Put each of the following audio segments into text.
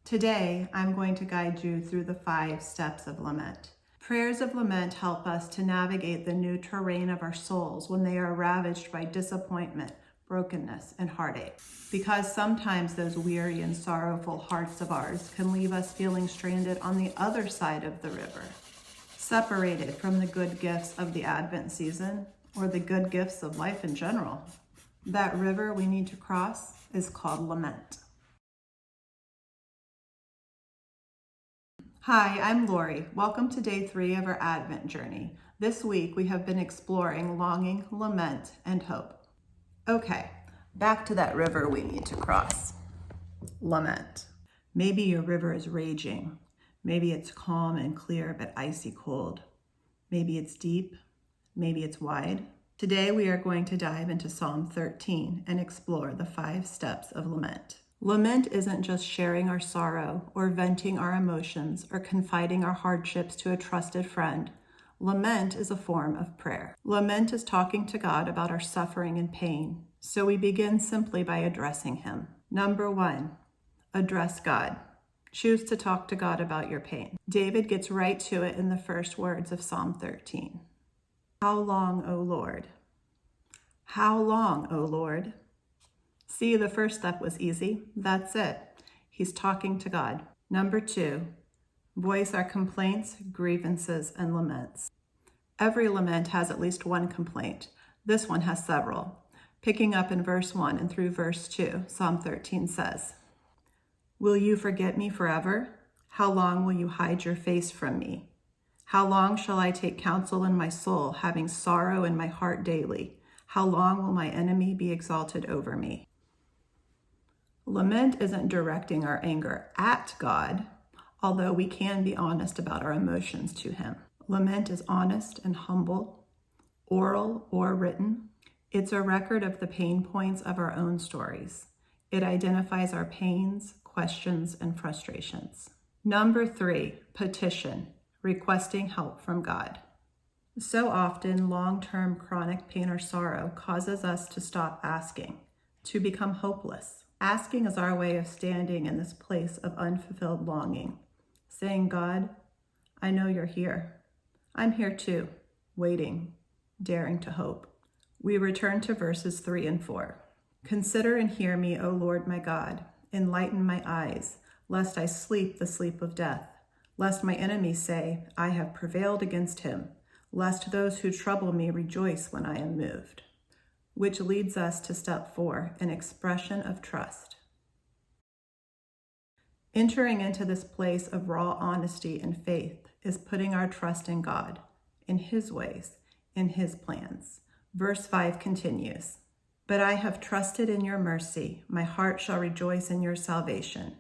Today, I'm going to guide you through the 5 steps of lament. Prayers of lament help us to navigate the new terrain of our souls when they are ravaged by disappointment, brokenness, and heartache. Because sometimes those weary and sorrowful hearts of ours can leave us feeling stranded on the other side of the river, separated from the good gifts of the Advent season or the good gifts of life in general. That river we need to cross is called lament. Hi, I'm Lori. Welcome to day 3 of our Advent journey. This week we have been exploring longing, lament, and hope. Okay, back to that river we need to cross. Lament. Maybe your river is raging. Maybe it's calm and clear but icy cold. Maybe it's deep. Maybe it's wide. Today we are going to dive into Psalm 13 and explore the 5 steps of lament. Lament isn't just sharing our sorrow or venting our emotions or confiding our hardships to a trusted friend. Lament is a form of prayer. Lament is talking to God about our suffering and pain. So we begin simply by addressing Him. Number 1, address God. Choose to talk to God about your pain. David gets right to it in the first words of Psalm 13. How long, O Lord? How long, O Lord? See, the first step was easy. That's it. He's talking to God. Number 2, voice our complaints, grievances, and laments. Every lament has at least one complaint. This one has several. Picking up in verse 1 and through verse 2, Psalm 13 says, Will you forget me forever? How long will you hide your face from me? How long shall I take counsel in my soul, having sorrow in my heart daily? How long will my enemy be exalted over me? Lament isn't directing our anger at God, although we can be honest about our emotions to Him. Lament is honest and humble, oral or written. It's a record of the pain points of our own stories. It identifies our pains, questions, and frustrations. Number 3, petition, requesting help from God. So often, long-term chronic pain or sorrow causes us to stop asking, to become hopeless. Asking is our way of standing in this place of unfulfilled longing, saying, God, I know you're here. I'm here too, waiting, daring to hope. We return to verses 3 and 4. Consider and hear me, O Lord my God. Enlighten my eyes, lest I sleep the sleep of death, lest my enemies say, I have prevailed against him, lest those who trouble me rejoice when I am moved. Which leads us to step 4, an expression of trust. Entering into this place of raw honesty and faith is putting our trust in God, in His ways, in His plans. Verse 5 continues, But I have trusted in your mercy. My heart shall rejoice in your salvation.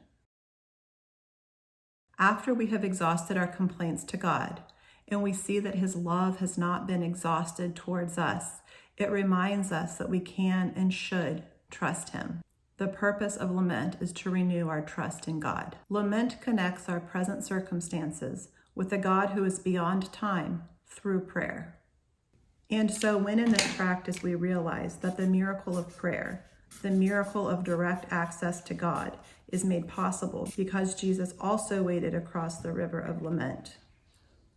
After we have exhausted our complaints to God, and we see that His love has not been exhausted towards us, it reminds us that we can and should trust Him. The purpose of lament is to renew our trust in God. Lament connects our present circumstances with a God who is beyond time through prayer. And so when in this practice we realize that the miracle of prayer, the miracle of direct access to God, is made possible because Jesus also waded across the river of lament.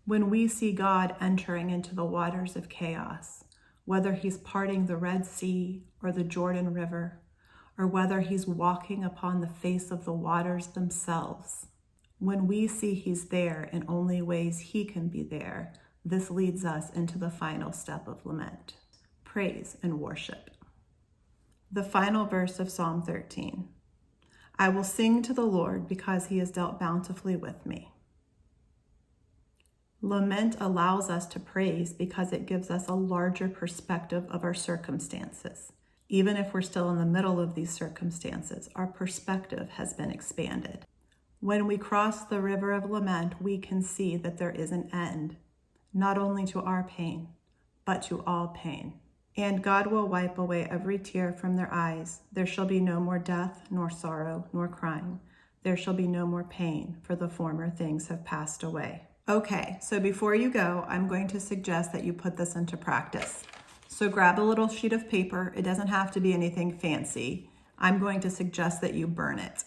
When we see God entering into the waters of chaos, whether He's parting the Red Sea or the Jordan River, or whether He's walking upon the face of the waters themselves, when we see He's there in only ways He can be there, this leads us into the final step of lament, praise and worship. The final verse of Psalm 13, I will sing to the Lord because He has dealt bountifully with me. Lament allows us to praise because it gives us a larger perspective of our circumstances. Even if we're still in the middle of these circumstances, our perspective has been expanded. When we cross the river of lament, we can see that there is an end, not only to our pain, but to all pain. And God will wipe away every tear from their eyes. There shall be no more death, nor sorrow, nor crying. There shall be no more pain, for the former things have passed away. Okay, so before you go, I'm going to suggest that you put this into practice. So grab a little sheet of paper. It doesn't have to be anything fancy. I'm going to suggest that you burn it.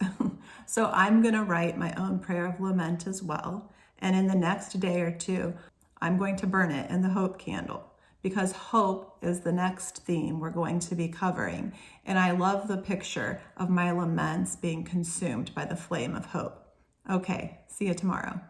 So I'm going to write my own prayer of lament as well. And in the next day or two, I'm going to burn it in the hope candle, because hope is the next theme we're going to be covering. And I love the picture of my laments being consumed by the flame of hope. Okay, see you tomorrow.